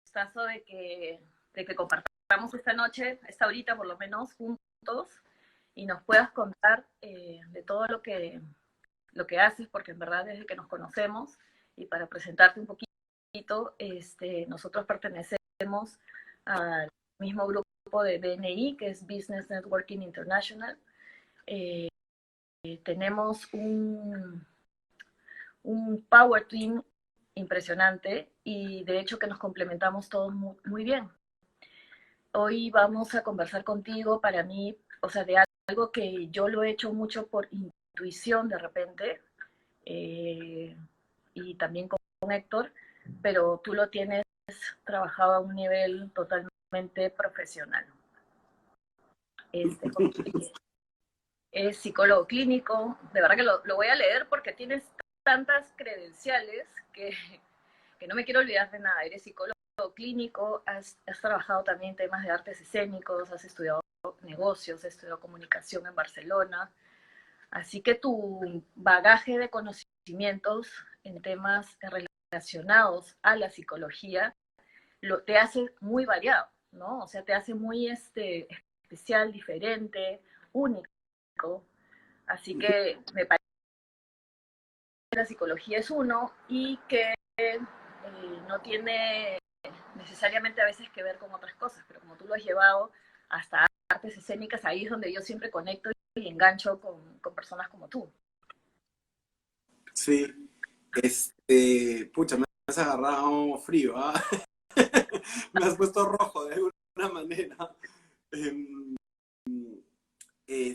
gustazo de que compartamos esta noche, esta horita por lo menos, juntos, y nos puedas contar de todo lo que haces, porque en verdad desde que nos conocemos, y para presentarte un poquito, nosotros pertenecemos al mismo grupo de BNI, que es Business Networking International. Tenemos un power team impresionante y de hecho que nos complementamos todos muy bien. Hoy vamos a conversar contigo, para mí, o sea, de algo que yo lo he hecho mucho por intuición de repente, y también con Héctor, pero tú lo tienes trabajado a un nivel totalmente profesional. Es psicólogo clínico, de verdad que lo voy a leer porque tienes tantas credenciales que no me quiero olvidar de nada. Eres psicólogo clínico, has trabajado también temas de artes escénicos, has estudiado negocios, has estudiado comunicación en Barcelona, así que tu bagaje de conocimientos en temas relacionados a la psicología te hace muy variado, ¿no? O sea, te hace muy especial, diferente, único. Así que me parece que la psicología es uno y que no tiene necesariamente a veces que ver con otras cosas, pero como tú lo has llevado hasta artes escénicas, ahí es donde yo siempre conecto y engancho con personas como tú. Sí, pucha, me has agarrado frío, ¿ah? Me has puesto rojo de alguna manera. Em,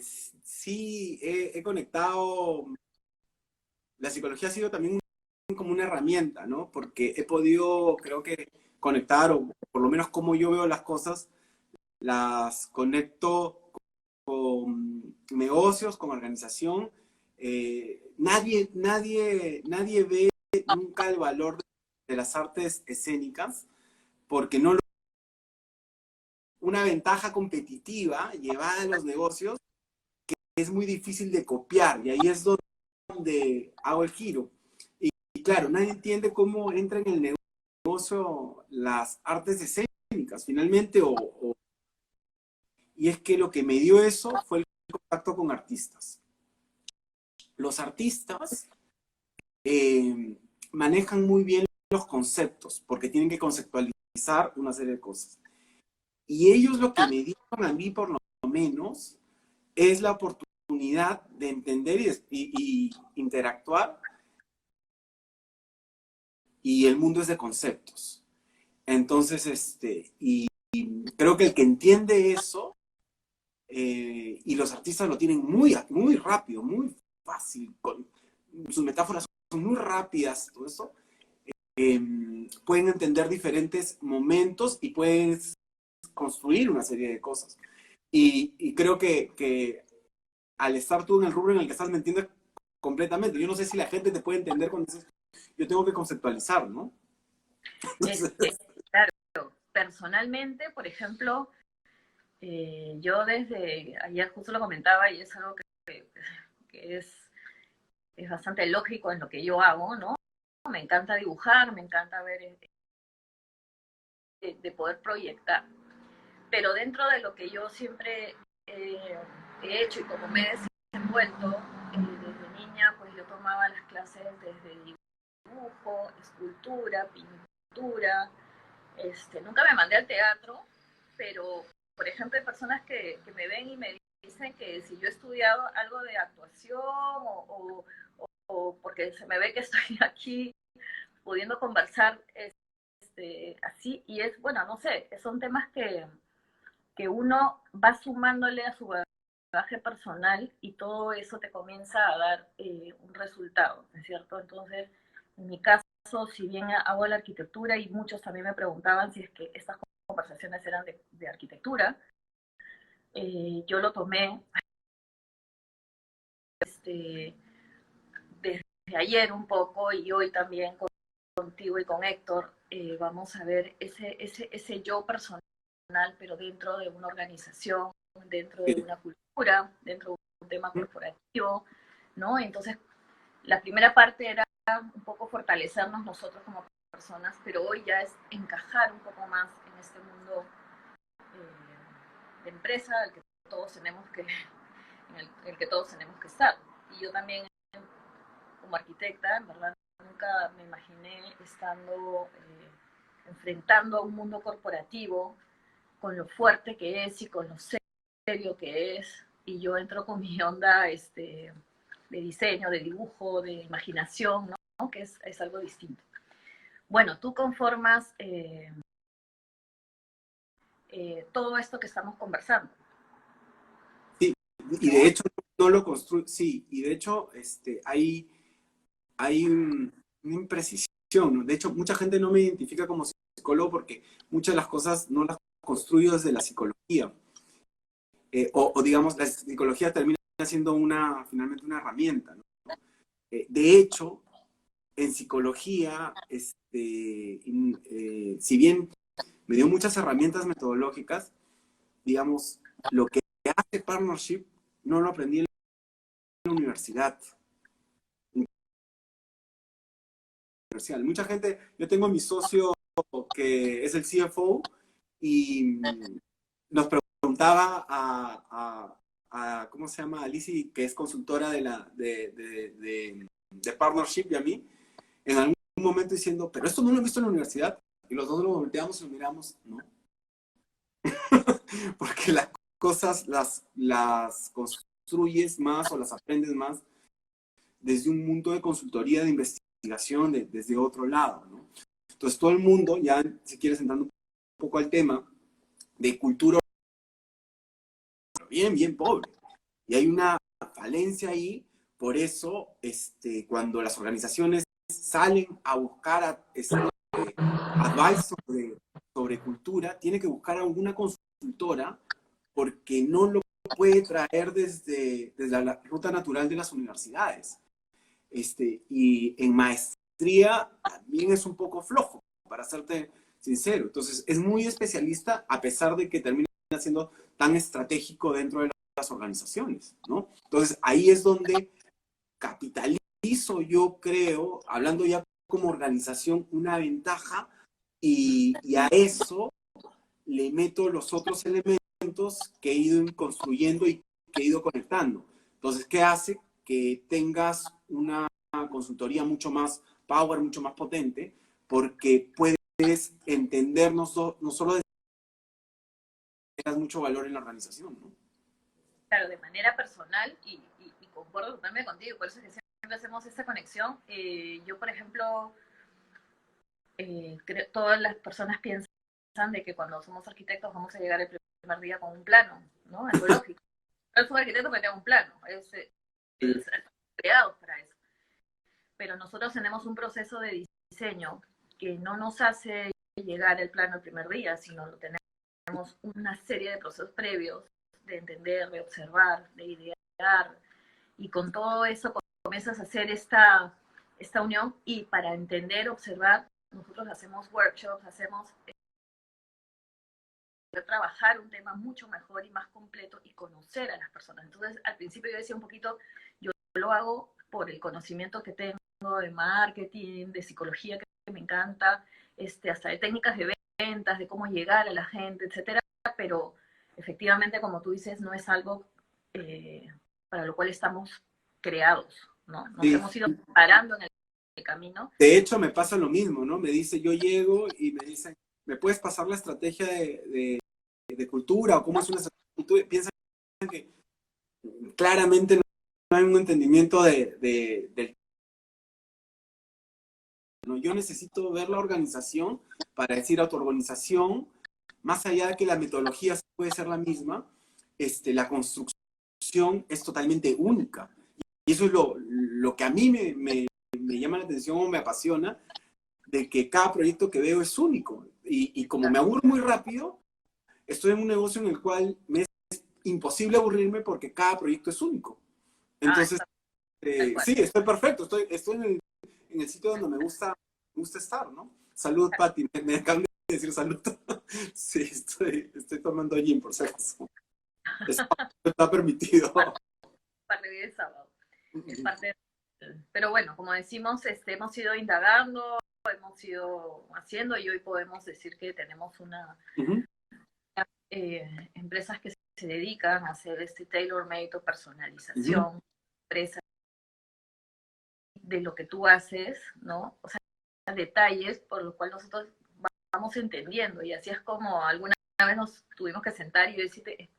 sí, he conectado, la psicología ha sido también como una herramienta, ¿no? Porque he podido, creo que, conectar, o por lo menos como yo veo las cosas, las conecto con negocios, con organización. Nadie ve nunca el valor de las artes escénicas, porque no una ventaja competitiva llevada a los negocios que es muy difícil de copiar, y ahí es donde hago el giro. Y claro, nadie entiende cómo entra en el negocio las artes escénicas, finalmente, y es que lo que me dio eso fue el contacto con artistas. Los artistas manejan muy bien los conceptos, porque tienen que conceptualizar una serie de cosas. Y ellos lo que me dieron a mí, por lo menos, es la oportunidad de entender y interactuar, y el mundo es de conceptos. Entonces, y creo que el que entiende eso, y los artistas lo tienen muy rápido, muy fácil, sus metáforas son muy rápidas, todo eso, pueden entender diferentes momentos y pueden construir una serie de cosas. Y creo que al estar tú en el rubro en el que estás, me entiendes completamente. Yo no sé si la gente te puede entender cuando dices, yo tengo que conceptualizar, ¿no? Claro, personalmente, por ejemplo, yo desde ayer justo lo comentaba y es algo que es bastante lógico en lo que yo hago, ¿no? Me encanta dibujar, me encanta ver, de poder proyectar, pero dentro de lo que yo siempre he hecho y como me he desenvuelto, desde niña, pues yo tomaba las clases desde dibujo, escultura, pintura, nunca me mandé al teatro, pero por ejemplo hay personas que me ven y me dicen que si yo he estudiado algo de actuación o porque se me ve que estoy aquí pudiendo conversar así, y es, bueno, no sé, son temas que uno va sumándole a su bagaje personal y todo eso te comienza a dar un resultado, ¿no es cierto? Entonces, en mi caso, si bien hago la arquitectura y muchos también me preguntaban si es que estas conversaciones eran de arquitectura, yo lo tomé desde ayer un poco y hoy también contigo y con Héctor, vamos a ver ese yo personal, pero dentro de una organización, dentro de una cultura, dentro de un tema corporativo, ¿no? Entonces, la primera parte era un poco fortalecernos nosotros como personas, pero hoy ya es encajar un poco más en este mundo de empresa al que todos tenemos que, en el que todos tenemos que estar. Y yo también, como arquitecta, en verdad, nunca me imaginé estando enfrentando a un mundo corporativo con lo fuerte que es y con lo serio que es. Y yo entro con mi onda de diseño, de dibujo, de imaginación, ¿no? Que es algo distinto. Bueno, tú conformas todo esto que estamos conversando. Sí, y de hecho no lo construye, sí, y de hecho hay una imprecisión, ¿no? De hecho, mucha gente no me identifica como psicólogo porque muchas de las cosas no las construyo desde la psicología. O digamos, la psicología termina siendo finalmente una herramienta, ¿no? De hecho, en psicología, si bien me dio muchas herramientas metodológicas, digamos, lo que hace partnership no lo aprendí en la universidad. Mucha gente, yo tengo a mi socio que es el CFO y nos preguntaba ¿cómo se llama? A Lizzie, que es consultora de partnership, y a mí, en algún momento diciendo, pero esto no lo he visto en la universidad, y los dos lo volteamos y lo miramos, no. Porque las cosas las construyes más o las aprendes más desde un mundo de consultoría, de investigación, desde otro lado, ¿no? Entonces todo el mundo, ya si quieres entrando un poco al tema, de cultura bien pobre. Y hay una falencia ahí, por eso cuando las organizaciones salen a buscar advice sobre cultura, tiene que buscar a alguna consultora porque no lo puede traer desde la ruta natural de las universidades. Y en maestría también es un poco flojo, para serte sincero. Entonces, es muy especialista a pesar de que termina siendo tan estratégico dentro de las organizaciones, ¿no? Entonces, ahí es donde capitalizo, yo creo, hablando ya como organización, una ventaja y a eso le meto los otros elementos que he ido construyendo y que he ido conectando. Entonces, ¿qué hace? Que tengas una consultoría mucho más power, mucho más potente, porque puedes entender no solo de que das mucho valor en la organización, ¿no? Claro, de manera personal, y concuerdo totalmente contigo, por eso es que siempre hacemos esta conexión. Yo, por ejemplo, todas las personas piensan de que cuando somos arquitectos vamos a llegar el primer día con un plano, ¿no? Es lo lógico. Yo soy arquitecto porque tengo un plano, creados para eso. Pero nosotros tenemos un proceso de diseño que no nos hace llegar el plano el primer día, sino lo tenemos una serie de procesos previos de entender, de observar, de idear, y con todo eso comienzas a hacer esta unión, y para entender, observar, nosotros hacemos workshops, hacemos trabajar un tema mucho mejor y más completo y conocer a las personas. Entonces, al principio yo decía un poquito, yo lo hago por el conocimiento que tengo de marketing, de psicología, que me encanta, hasta de técnicas de ventas, de cómo llegar a la gente, etcétera, pero efectivamente, como tú dices, no es algo para lo cual estamos creados, ¿no? Nos hemos ido parando en el camino. De hecho, me pasa lo mismo, ¿no? Me dice, yo llego y me dicen, ¿me puedes pasar la estrategia de cultura o cómo es una estrategia de cultura? Piensan que claramente no hay un entendimiento del... ¿no? Yo necesito ver la organización para decir autoorganización, más allá de que la metodología puede ser la misma, la construcción es totalmente única. Y eso es lo que a mí me llama la atención o me apasiona, de que cada proyecto que veo es único. Y como me aburro muy rápido, estoy en un negocio en el cual me es imposible aburrirme porque cada proyecto es único. Entonces, sí, estoy perfecto, estoy en el sitio donde me gusta estar, ¿no? Salud, Pati, me acaban de decir salud. Sí, estoy tomando gin, por si acaso. Está permitido. Parte de sábado. Es parte de... Pero bueno, como decimos, hemos ido indagando, hemos ido haciendo y hoy podemos decir que tenemos una empresas que se dedican a hacer este tailor-made o personalización, empresas de lo que tú haces, ¿no? O sea, detalles por los cuales nosotros vamos entendiendo y así es como alguna vez nos tuvimos que sentar y yo decirte,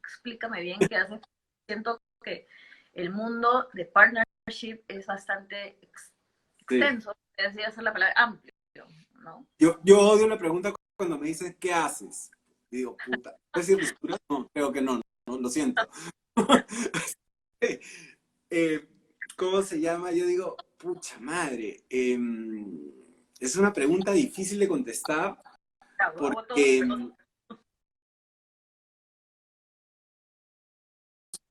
explícame bien qué haces. Siento que el mundo de partnership es bastante extenso, es decir, hacer la palabra amplio, ¿no? Yo odio la pregunta cuando me dicen, ¿qué haces? Y digo, puta, ¿puedes decir ruptura? No, creo que no, lo siento. ¿Cómo se llama? Yo digo, pucha madre, es una pregunta difícil de contestar porque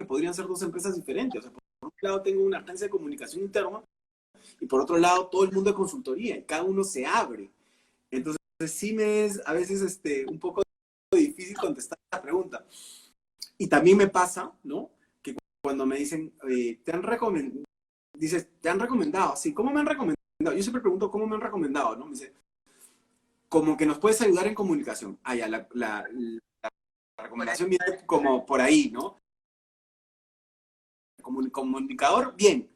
podrían ser dos empresas diferentes. O sea, por un lado tengo una agencia de comunicación interna y por otro lado todo el mundo de consultoría y cada uno se abre. Entonces sí me es a veces un poco difícil contestar la pregunta. Y también me pasa, ¿no? Que cuando me dicen, te han recomendado, dices, te han recomendado, sí, ¿cómo me han recomendado? Yo siempre pregunto, ¿cómo me han recomendado? ¿No? Me dice, como que nos puedes ayudar en comunicación. Ah, ya, la recomendación viene como por ahí, ¿no? Comunicador, bien,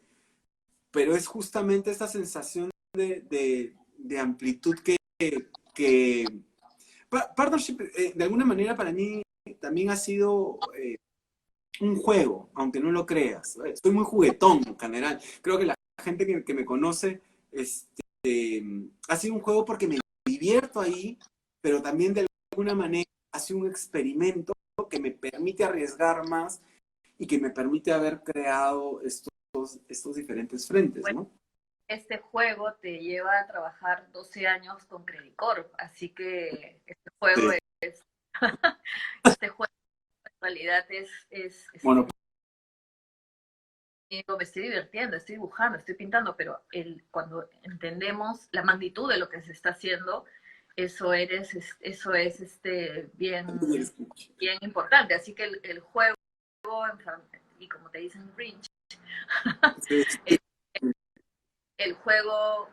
pero es justamente esta sensación de amplitud que partnership, de alguna manera para mí también ha sido un juego, aunque no lo creas. Soy muy juguetón en general. Creo que la gente que me conoce ha sido un juego porque me divierto ahí, pero también de alguna manera ha sido un experimento que me permite arriesgar más y que me permite haber creado estos diferentes frentes, ¿no? Este juego te lleva a trabajar 12 años con Credit Corp, así que este juego es este juego en realidad es bueno, me estoy divirtiendo, estoy dibujando, estoy pintando, pero cuando entendemos la magnitud de lo que se está haciendo, eso es bien importante. Así que el juego, y como te dicen Grinch, el juego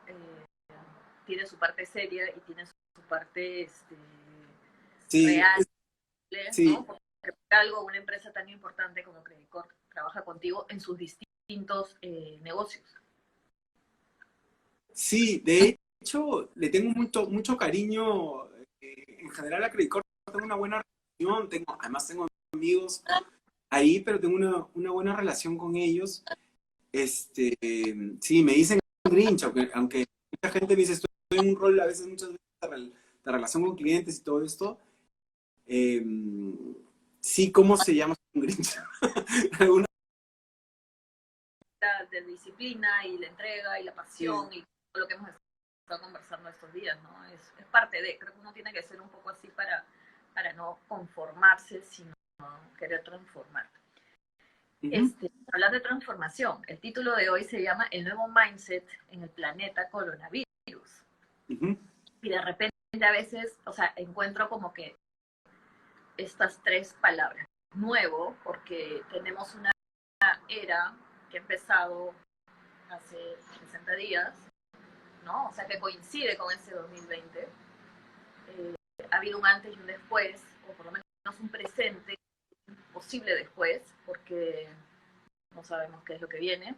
tiene su parte seria y tiene su parte real, ¿no? Porque una empresa tan importante como Credit Corp trabaja contigo en sus distintos negocios. Sí, de hecho, le tengo mucho cariño en general a Credit Corp. Tengo una buena relación, además tengo amigos ahí, pero tengo una buena relación con ellos. Sí, me dicen Grinch, aunque mucha gente me dice, estoy en un rol a veces, muchas veces, de relación con clientes y todo esto. Sí, ¿cómo se llama un Grinch? ¿Alguna? De disciplina y la entrega y la pasión y todo lo que hemos estado conversando estos días, ¿no? Es parte de, creo que uno tiene que ser un poco así para no conformarse, sino querer transformar. Hablar de transformación, el título de hoy se llama El nuevo mindset en el planeta coronavirus. Y de repente a veces, o sea, encuentro como que estas tres palabras. Nuevo, porque tenemos una era que ha empezado hace 60 días, ¿no? O sea, que coincide con ese 2020. Ha habido un antes y un después, o por lo menos un presente, posible después, porque no sabemos qué es lo que viene.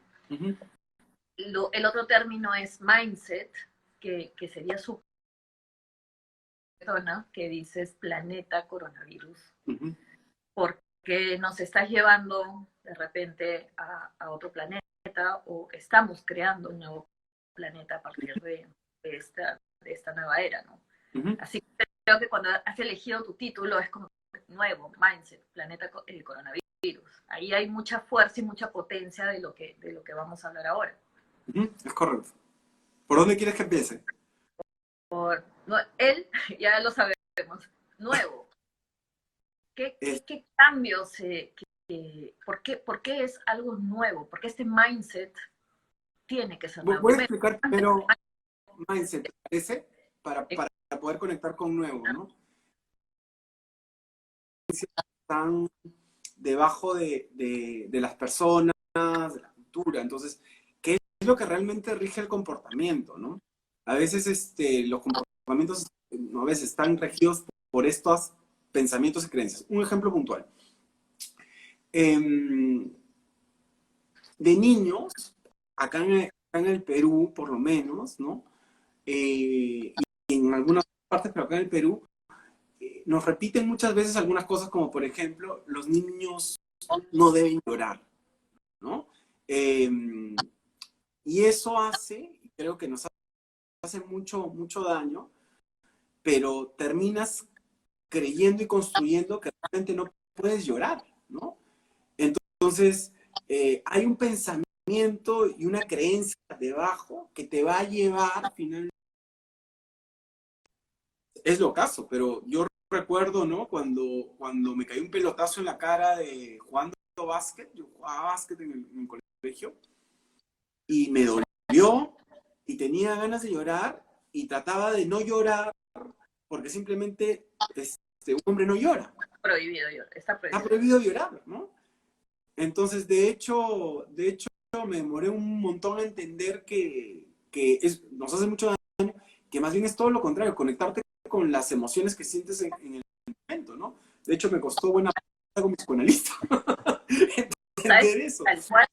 El otro término es mindset, que sería su persona, que dices planeta coronavirus. Porque nos estás llevando de repente a otro planeta o estamos creando un nuevo planeta a partir de esta nueva era, ¿no? Así que creo que cuando has elegido tu título es como nuevo, mindset, planeta el coronavirus. Ahí hay mucha fuerza y mucha potencia de lo que vamos a hablar ahora. Es correcto. ¿Por dónde quieres que empiece? Él, ya lo sabemos, nuevo. ¿Qué cambios, por qué es algo nuevo? ¿Por qué este mindset tiene que ser nuevo? Voy a explicar primero mindset, ¿te parece? Para poder conectar con nuevo, ¿no? Están debajo de las personas, de la cultura. Entonces, ¿qué es lo que realmente rige el comportamiento, no? A veces los comportamientos a veces están regidos por estos pensamientos y creencias. Un ejemplo puntual. De niños, acá en el Perú, por lo menos, ¿no? Y en algunas partes, pero acá en el Perú, nos repiten muchas veces algunas cosas como, por ejemplo, los niños no deben llorar, ¿no? Y eso hace, creo que nos hace mucho, mucho daño, pero terminas creyendo y construyendo que realmente no puedes llorar, ¿no? Entonces, hay un pensamiento y una creencia debajo que te va a llevar finalmente. Es lo caso, pero yo recuerdo, ¿no? Cuando me cayó un pelotazo en la cara de jugando básquet, yo jugaba básquet en el colegio, y me dolió, y tenía ganas de llorar, y trataba de no llorar, porque simplemente un hombre no llora. Prohibido llorar, está Está prohibido. prohibido llorar, ¿no? Entonces, de hecho, me demoré un montón a entender que nos hace mucho daño, que más bien es todo lo contrario, conectarte con las emociones que sientes en el momento, ¿no? De hecho, me costó buena parte con mi psicoanalista ¿Sabes? entender eso. Tal cual,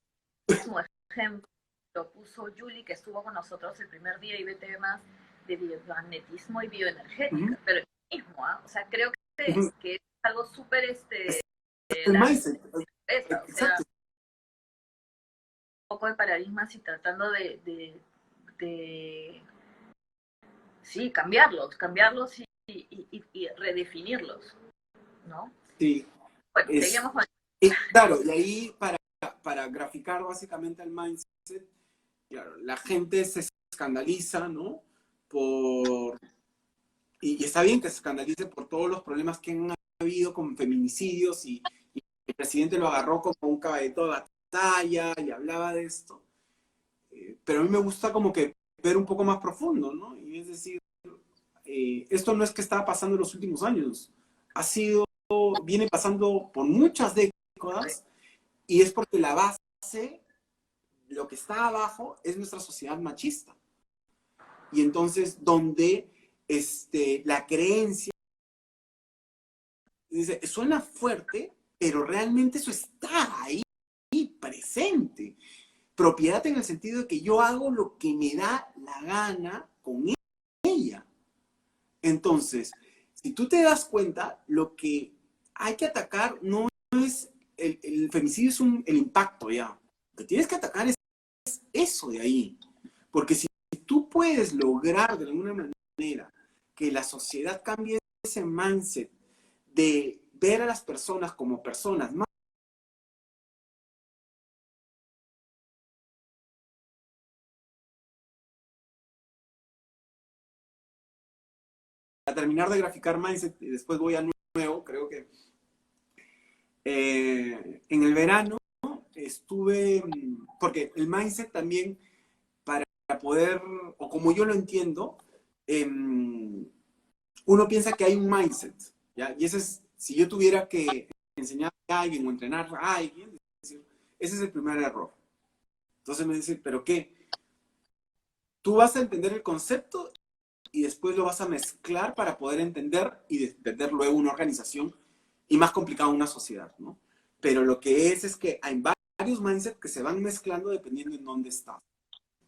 mismo ejemplo lo puso Julie, que estuvo con nosotros el primer día y ve temas de biomagnetismo y bioenergética, pero el mismo, ¿ah? O sea, creo que es algo súper El mindset. o sea, Exacto. un poco de paradigmas y tratando sí, cambiarlos y redefinirlos, ¿no? Sí. Bueno, seguimos con... Claro, y ahí para graficar básicamente el mindset, claro, la gente se escandaliza, ¿no? Y está bien que se escandalice por todos los problemas que han habido con feminicidios y el presidente lo agarró como un caballito de batalla y hablaba de esto. Pero a mí me gusta como que ver un poco más profundo, ¿no? Y es decir, esto no es que estaba pasando en los últimos años, viene pasando por muchas décadas y es porque la base, lo que está abajo, es nuestra sociedad machista. Y entonces, donde la creencia, dice, suena fuerte, pero realmente eso está ahí, presente. Propiedad en el sentido de que yo hago lo que me da la gana con ella. Entonces, si tú te das cuenta, lo que hay que atacar no es el femicidio, es el impacto ya. Lo que tienes que atacar es eso de ahí. Porque si tú puedes lograr de alguna manera que la sociedad cambie ese mindset de ver a las personas como personas más a terminar de graficar mindset y después voy a nuevo, creo que en el verano estuve, porque el mindset también para poder, o como yo lo entiendo, uno piensa que hay un mindset, ¿ya? Y ese es, si yo tuviera que enseñar a alguien o entrenar a alguien, ese es el primer error. Entonces me dicen, ¿pero qué? Tú vas a entender el concepto y después lo vas a mezclar para poder entender y entender luego una organización y más complicado una sociedad, ¿no? Pero lo que es que hay varios mindsets que se van mezclando dependiendo en dónde estás.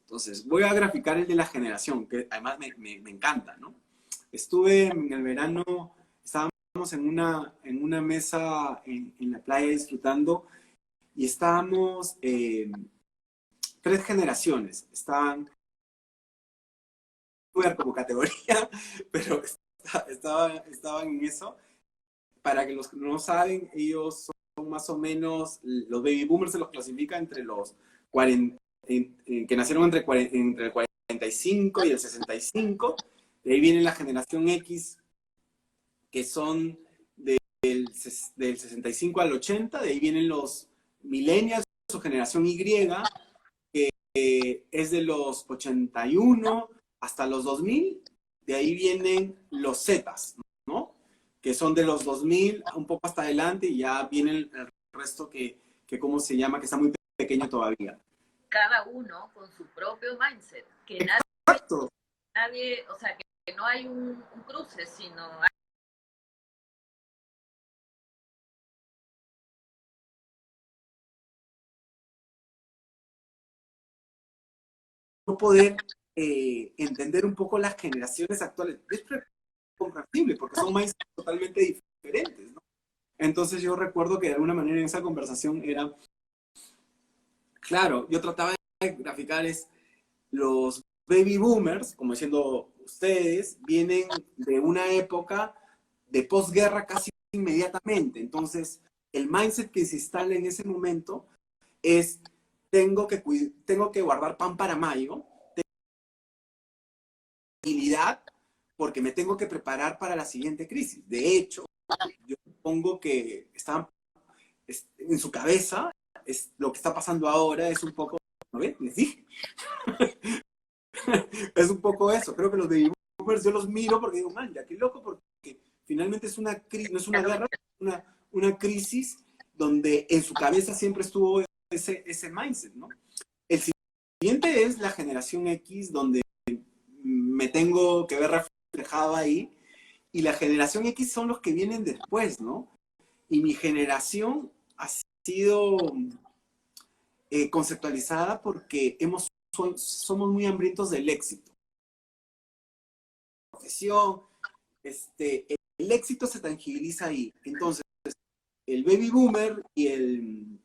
Entonces, voy a graficar el de la generación, que además me encanta, ¿no? Estuve en el verano, estábamos en una mesa en la playa disfrutando y estábamos tres generaciones. Estaban como categoría, pero estaban en eso. Para que los que no saben, ellos son más o menos, los baby boomers se los clasifica entre los 40, que nacieron entre el 45 y el 65. De ahí viene la generación X, que son del 65 al 80. De ahí vienen los millennials o generación Y, que es de los 81 hasta los 2000. De ahí vienen los Zetas, ¿no? Que son de los 2000 un poco hasta adelante y ya viene el resto que ¿cómo se llama? Que está muy pequeño todavía. Cada uno con su propio mindset, que Exacto. nadie, o sea, que no hay un cruce, sino no poder entender un poco las generaciones actuales. Es comprensible porque son mindsets totalmente diferentes, ¿no? Entonces yo recuerdo que de alguna manera en esa conversación era, claro, yo trataba de graficar los baby boomers, como diciendo ustedes, vienen de una época de posguerra casi inmediatamente. Entonces, el mindset que se instala en ese momento es, tengo que guardar pan para mayo, tranquilidad, porque me tengo que preparar para la siguiente crisis. De hecho, yo supongo que estaban en su cabeza, lo que está pasando ahora es un poco, ¿no ven? Les dije. Es un poco eso. Creo que los baby boomers yo los miro porque digo, man, ya qué loco, porque finalmente es una crisis, no es una guerra, es una crisis donde en su cabeza siempre estuvo ese mindset, ¿no? El siguiente es la generación X, donde me tengo que ver reflejado ahí, y la generación X son los que vienen después, ¿no? Y mi generación ha sido conceptualizada porque somos muy hambrientos del éxito. Profesión, el éxito se tangibiliza ahí. Entonces, el baby boomer y el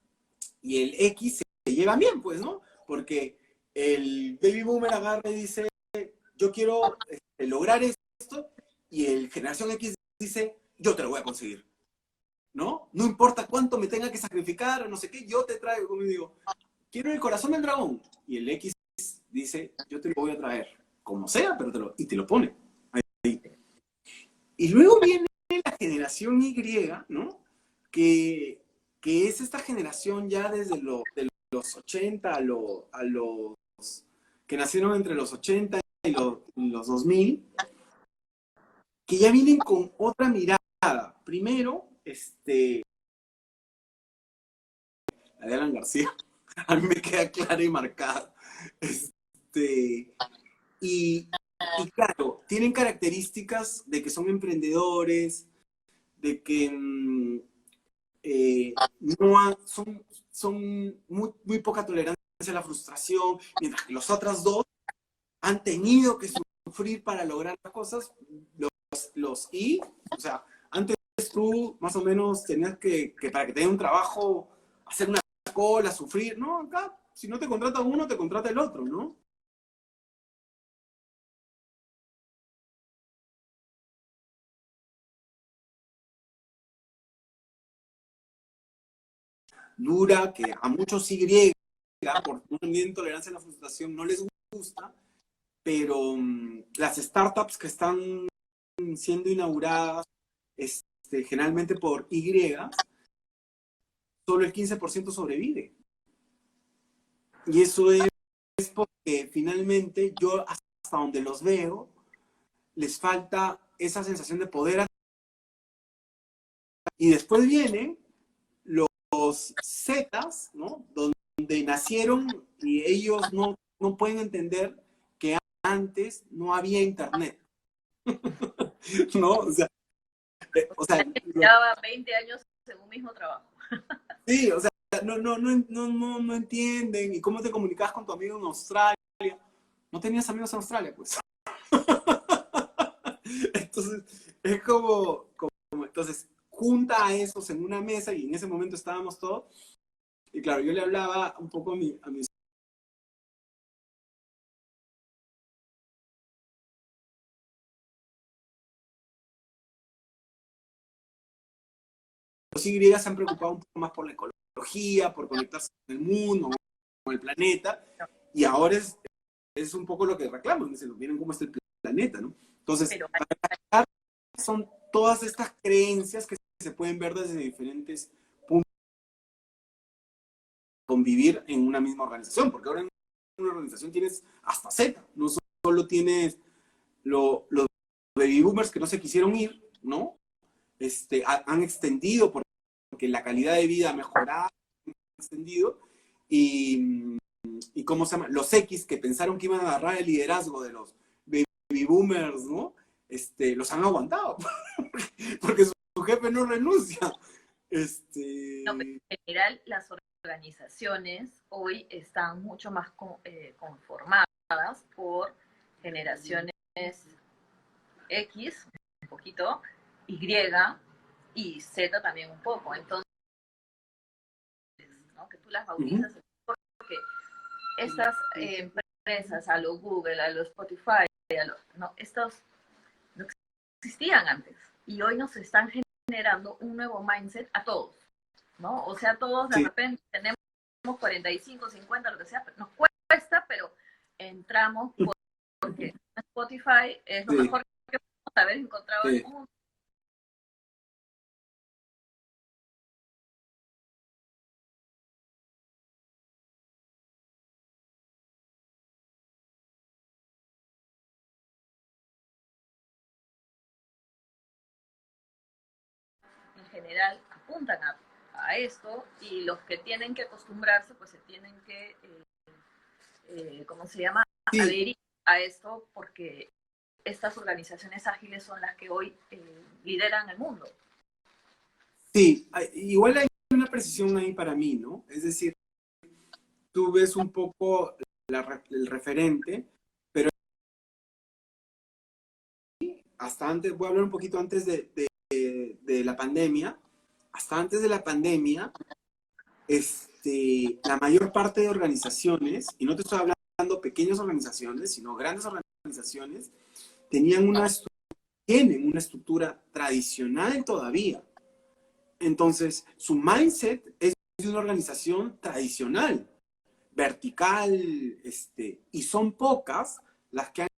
X se llevan bien, pues, ¿no? Porque el baby boomer agarra y dice, yo quiero lograr esto, y el generación X dice, yo te lo voy a conseguir, ¿no? No importa cuánto me tenga que sacrificar, no sé qué, yo te traigo, como digo, quiero el corazón del dragón. Y el X dice, yo te lo voy a traer, como sea, pero y te lo pone. Ahí. Y luego viene la generación Y, ¿no? Que es esta generación ya desde de los 80 a los que nacieron entre los 80 y los 2000, que ya vienen con otra mirada. Primero, la de Alan García, a mí me queda clara y marcada. Y, y claro, tienen características de que son emprendedores, de que son muy poca tolerancia a la frustración, mientras que los otros dos han tenido que sufrir para lograr las cosas. O sea, antes tú más o menos tenías que para que te den un trabajo, hacer una cola, sufrir, ¿no? Acá, si no te contrata uno, te contrata el otro, ¿no? Dura, que a muchos Y, por una intolerancia a la frustración, no les gusta, pero las startups que están siendo inauguradas generalmente por Y, solo el 15% sobrevive. Y eso es porque finalmente yo, hasta donde los veo, les falta esa sensación de poder. Y después vienen los Zetas, ¿no? Donde nacieron y ellos no pueden entender que antes no había internet. ¿No? o sea llevaba 20 años en un mismo trabajo. Sí, o sea, no entienden. ¿Y cómo te comunicabas con tu amigo en Australia? No tenías amigos en Australia, pues. Entonces, es entonces, junta a esos en una mesa, y en ese momento estábamos todos. Y claro, yo le hablaba un poco a mis los Y se han preocupado un poco más por la ecología, por conectarse con el mundo, con el planeta, y ahora es un poco lo que reclaman, dicen, miren cómo está el planeta, ¿no? Entonces, son todas estas creencias que se pueden ver desde diferentes puntos de convivir en una misma organización, porque ahora en una organización tienes hasta Z, no solo tienes los baby boomers que no se quisieron ir, ¿no? Han extendido porque la calidad de vida ha mejorado, han extendido, y ¿cómo se llama? Los X que pensaron que iban a agarrar el liderazgo de los baby boomers, ¿no? Los han aguantado, porque su jefe no renuncia. No, pero en general las organizaciones hoy están mucho más conformadas por generaciones X, un poquito, Y y Z también un poco. Entonces, ¿no? Que tú las bautizas porque estas empresas, a los Google, a los Spotify, no, estos no existían antes y hoy nos están generando un nuevo mindset a todos, ¿no? O sea, todos de repente tenemos 45, 50, lo que sea, nos cuesta, pero entramos porque Spotify es lo mejor que podemos haber encontrado en el mundo. En general apuntan a esto y los que tienen que acostumbrarse, pues se tienen que, ¿cómo se llama? Adherir a esto porque estas organizaciones ágiles son las que hoy lideran el mundo. Sí, igual hay una precisión ahí para mí, ¿no? Es decir, tú ves un poco el referente, pero hasta antes, voy a hablar un poquito antes de la pandemia, hasta antes de la pandemia, la mayor parte de organizaciones, y no te estoy hablando pequeñas organizaciones, sino grandes organizaciones, tienen una estructura tradicional todavía. Entonces, su mindset es de una organización tradicional, vertical, y son pocas las que han...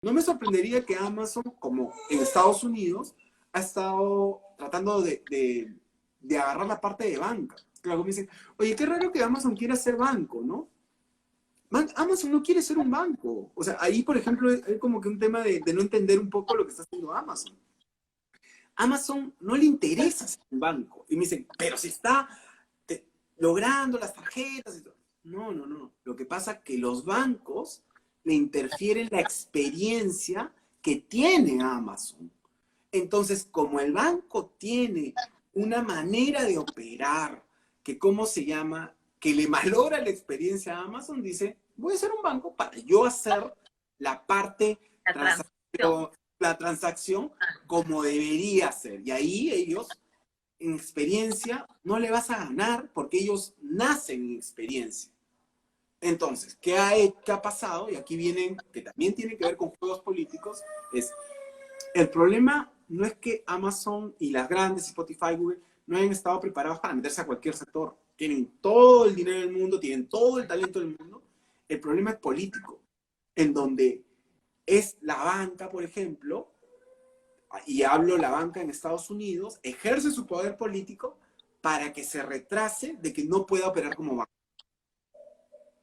No me sorprendería que Amazon, como en Estados Unidos, ha estado tratando de agarrar la parte de banca. Claro, me dicen, oye, qué raro que Amazon quiera ser banco, ¿no? Amazon no quiere ser un banco. O sea, ahí, por ejemplo, hay como que un tema de no entender un poco lo que está haciendo Amazon. Amazon no le interesa ser un banco. Y me dicen, pero si está logrando las tarjetas y todo. No, no, no. Lo que pasa es que los bancos le interfieren la experiencia que tiene Amazon. Entonces, como el banco tiene una manera de operar que, ¿cómo se llama? Que le malogra la experiencia a Amazon, dice, voy a ser un banco para yo hacer la parte la transacción como debería ser. Y ahí ellos, en experiencia, no le vas a ganar porque ellos nacen en experiencia. Entonces, ¿qué ha pasado? Y aquí vienen, que también tiene que ver con juegos políticos, es el problema no es que Amazon y las grandes, Spotify, Google, no hayan estado preparados para meterse a cualquier sector. Tienen todo el dinero del mundo, tienen todo el talento del mundo. El problema es político, en donde es la banca, por ejemplo, y hablo la banca en Estados Unidos, ejerce su poder político para que se retrase de que no pueda operar como banca.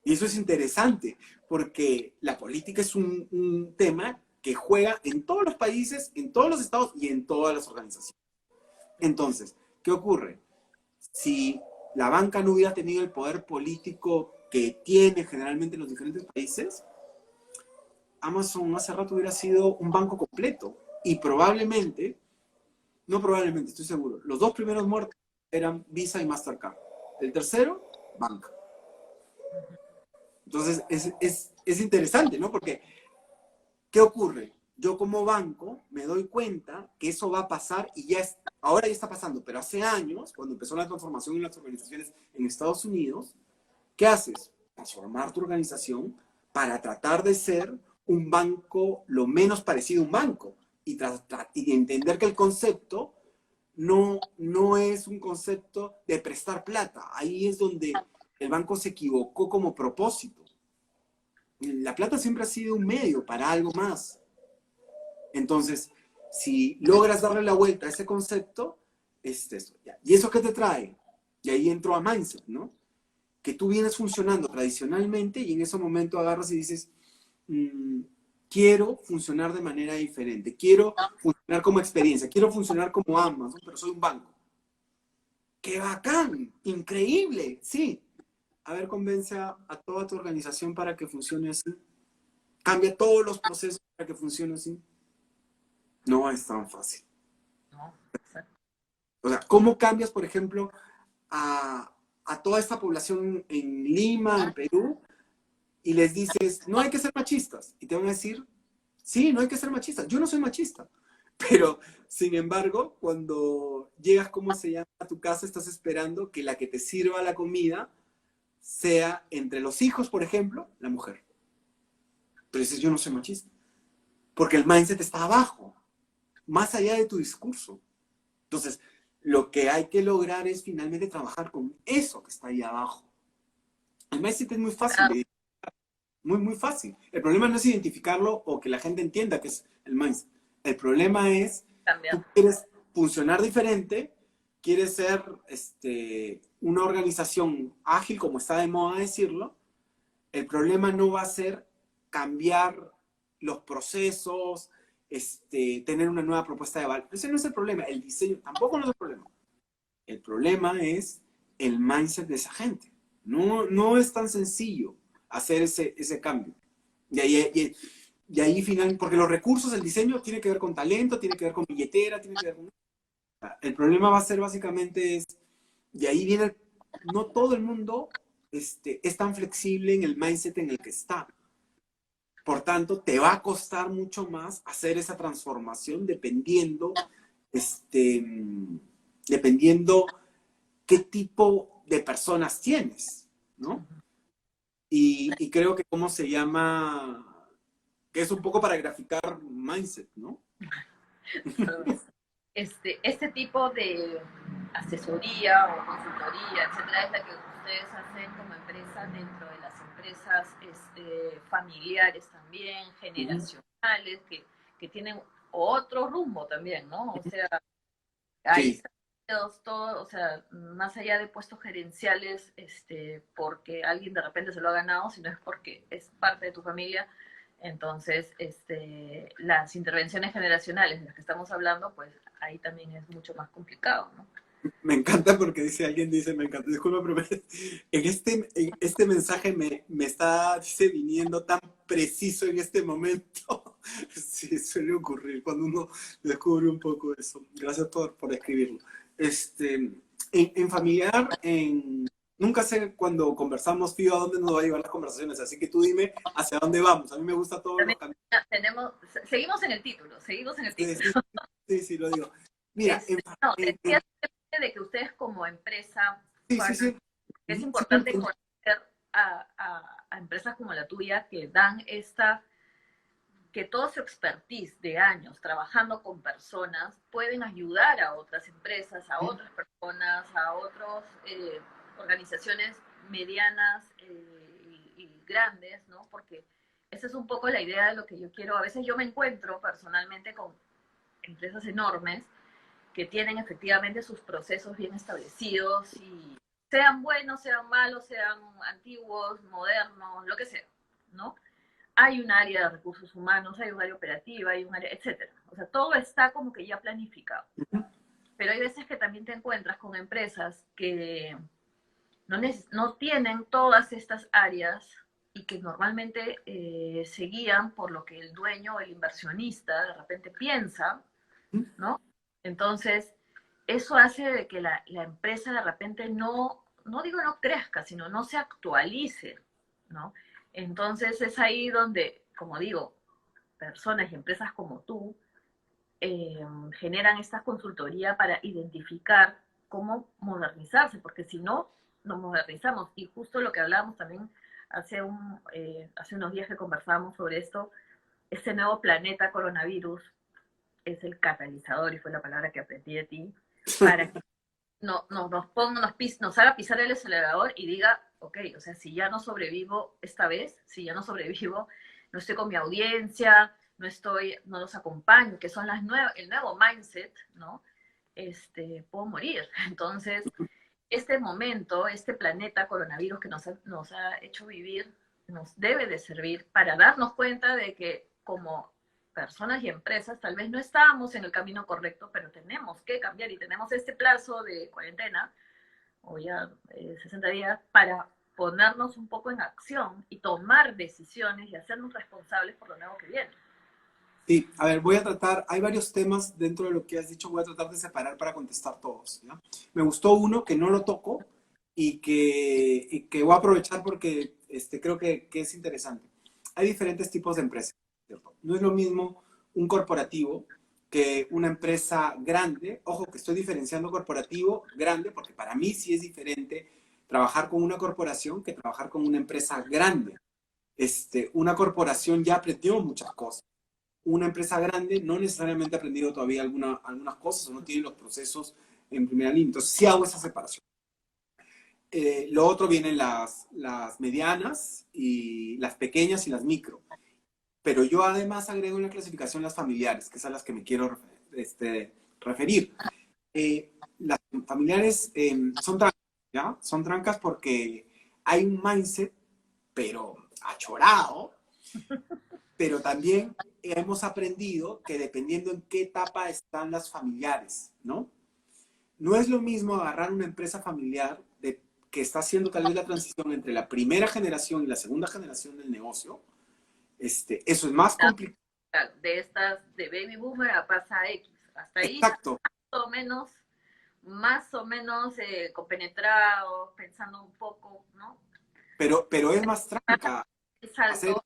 Y eso es interesante, porque la política es un tema que juega en todos los países, en todos los estados y en todas las organizaciones. Entonces, ¿qué ocurre? Si la banca no hubiera tenido el poder político que tiene generalmente en los diferentes países, Amazon hace rato hubiera sido un banco completo. Y probablemente, no probablemente, estoy seguro, los dos primeros muertos eran Visa y Mastercard. El tercero, banca. Entonces, es interesante, ¿no? Porque, ¿qué ocurre? Yo como banco me doy cuenta que eso va a pasar y ahora ya está pasando, pero hace años, cuando empezó la transformación en las organizaciones en Estados Unidos, ¿qué haces? Transformar tu organización para tratar de ser un banco lo menos parecido a un banco y entender que el concepto no es un concepto de prestar plata. Ahí es donde el banco se equivocó como propósito. La plata siempre ha sido un medio para algo más. Entonces, si logras darle la vuelta a ese concepto, es eso. ¿Y eso qué te trae? Y ahí entro a mindset, ¿no? Que tú vienes funcionando tradicionalmente y en ese momento agarras y dices, quiero funcionar de manera diferente, quiero funcionar como experiencia, quiero funcionar como Amazon, pero soy un banco. ¡Qué bacán! ¡Increíble! Sí. A ver, convence a toda tu organización para que funcione así. cambia todos los procesos para que funcione así. No es tan fácil. No, exacto. O sea, ¿cómo cambias, por ejemplo, a toda esta población en Lima, en Perú, y les dices, no hay que ser machistas? Y te van a decir, sí, no hay que ser machistas. Yo no soy machista. Pero, sin embargo, cuando llegas, ¿cómo se llama? A tu casa, estás esperando que la que te sirva la comida sea entre los hijos, por ejemplo, la mujer. Pero dices, yo no soy machista. Porque el mindset está abajo, más allá de tu discurso. Entonces, lo que hay que lograr es finalmente trabajar con eso que está ahí abajo. El mindset es muy fácil, Claro, muy, muy fácil. El problema no es identificarlo o que la gente entienda que es el mindset. El problema es, cambiar. tú quieres funcionar diferente, quieres ser una organización ágil, como está de moda decirlo. El problema no va a ser cambiar los procesos, tener una nueva propuesta de valor. Ese no es el problema. El diseño tampoco no es el problema. El problema es el mindset de esa gente. No, no es tan sencillo hacer ese cambio. Y ahí final, porque los recursos del diseño tiene que ver con talento, tiene que ver con billetera, tiene que ver con... El problema va a ser básicamente y ahí viene, no todo el mundo es tan flexible en el mindset en el que está. Por tanto, te va a costar mucho más hacer esa transformación dependiendo qué tipo de personas tienes, ¿no? Y creo que cómo se llama, que es un poco para graficar mindset, ¿no? Este tipo de asesoría o consultoría, etcétera, es la que ustedes hacen como empresa dentro de las empresas familiares también, generacionales, que tienen otro rumbo también, ¿no? O sea, ahí Sí. están todo, o sea, más allá de puestos gerenciales, porque alguien de repente se lo ha ganado, sino es porque es parte de tu familia. Entonces, las intervenciones generacionales de las que estamos hablando, pues ahí también es mucho más complicado, ¿no? Me encanta porque alguien dice, me encanta, disculpa, pero en este mensaje me está, dice, viniendo tan preciso en este momento. Sí, suele ocurrir cuando uno descubre un poco eso. Gracias por escribirlo. En familiar, nunca sé cuando conversamos, Fío, a dónde nos va a llevar las conversaciones, así que tú dime hacia dónde vamos. A mí me gusta todos los También caminos. seguimos en el título, seguimos en el Sí, título. sí, sí, sí, lo digo. Mira, No, te decía de que ustedes como empresa, sí, sí, sí. es Sí, importante conocer a empresas como la tuya que dan que todo su expertise de años trabajando con personas pueden ayudar a otras empresas, a otras personas, a otras organizaciones medianas y grandes, ¿no? Porque esa es un poco la idea de lo que yo quiero. A veces yo me encuentro personalmente con empresas enormes que tienen efectivamente sus procesos bien establecidos y sean buenos, sean malos, sean antiguos, modernos, lo que sea, ¿no? Hay un área de recursos humanos, hay un área operativa, hay un área, etcétera. O sea, todo está como que ya planificado. Pero hay veces que también te encuentras con empresas que no tienen todas estas áreas y que normalmente se guían por lo que el dueño o el inversionista de repente piensa, ¿no? Entonces, eso hace de que la empresa de repente no digo no crezca, sino no se actualice, ¿no? Entonces es ahí donde, como digo, personas y empresas como tú eh, generan esta consultoría para identificar cómo modernizarse, porque si no, nos modernizamos. Y justo lo que hablábamos también hace unos días que conversábamos sobre esto, este nuevo planeta coronavirus es el catalizador, y fue la palabra que aprendí de ti, para que nos haga pisar el acelerador y diga, ok, o sea, si ya no sobrevivo esta vez, si ya no sobrevivo, no estoy con mi audiencia, no los acompaño, que son el nuevo mindset, ¿no? Puedo morir. Entonces, este momento, este planeta coronavirus que nos ha hecho vivir, nos debe de servir para darnos cuenta de que como personas y empresas tal vez no estábamos en el camino correcto, pero tenemos que cambiar y tenemos este plazo de cuarentena, o ya 60 días, para ponernos un poco en acción y tomar decisiones y hacernos responsables por lo nuevo que viene. Sí, a ver, voy a tratar, hay varios temas dentro de lo que has dicho, voy a tratar de separar para contestar todos, ¿ya? Me gustó uno que no lo toco y que voy a aprovechar porque creo que es interesante. Hay diferentes tipos de empresas, ¿cierto? No es lo mismo un corporativo que una empresa grande. Ojo, que estoy diferenciando corporativo grande porque para mí sí es diferente trabajar con una corporación que trabajar con una empresa grande. Una corporación ya aprendió muchas cosas. Una empresa grande no necesariamente ha aprendido todavía algunas cosas o no tiene los procesos en primera línea. Entonces, sí hago esa separación. Lo otro vienen las medianas y las pequeñas y las micro. Pero yo además agrego en la clasificación las familiares, que es a las que me quiero referir. Las familiares son trancas, ¿ya? Son trancas porque hay un mindset, pero achorado, pero también hemos aprendido que dependiendo en qué etapa están las familiares, ¿no? No es lo mismo agarrar una empresa familiar que está haciendo tal vez la transición entre la primera generación y la segunda generación del negocio. Eso es más complicado. De estas, de baby boomer a pasa X. Hasta ahí, Exacto. más o menos compenetrados, pensando un poco, ¿no? Pero es más tranca. Salto.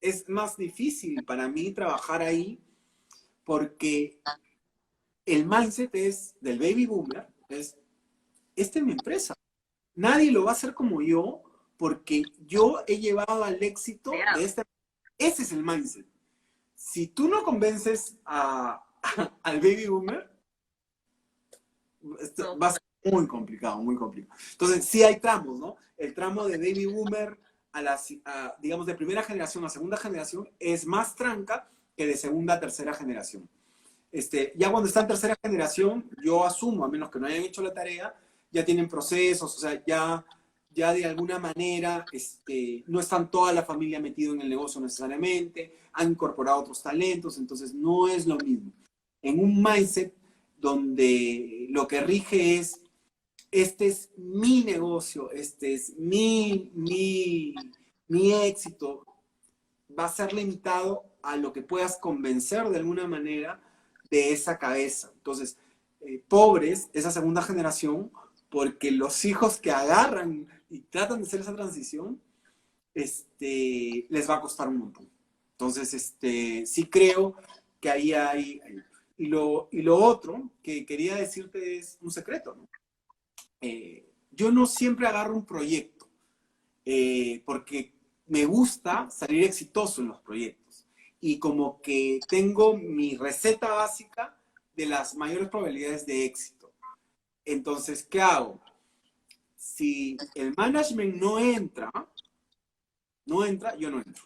Es más difícil para mí trabajar ahí porque el mindset del baby boomer esta es mi empresa. Nadie lo va a hacer como yo porque yo he llevado al éxito de esta. Ese es el mindset. Si tú no convences al baby boomer, va a ser muy complicado, muy complicado. Entonces, sí hay tramos, ¿no? El tramo de baby boomer digamos, de primera generación a segunda generación es más tranca que de segunda a tercera generación. Ya cuando está en tercera generación, yo asumo, a menos que no hayan hecho la tarea, ya tienen procesos, o sea, ya de alguna manera no están toda la familia metido en el negocio necesariamente, han incorporado otros talentos, entonces no es lo mismo. En un mindset donde lo que rige es, este es mi negocio, este es mi éxito, va a ser limitado a lo que puedas convencer de alguna manera de esa cabeza. Entonces, pobres, esa segunda generación, porque los hijos que agarran y tratan de hacer esa transición, les va a costar un montón. Entonces, sí creo que ahí hay. Y lo otro que quería decirte es un secreto, ¿no? Yo no siempre agarro un proyecto, porque me gusta salir exitoso en los proyectos. Y como que tengo mi receta básica de las mayores probabilidades de éxito. Entonces, ¿qué hago? Si el management no entra, yo no entro.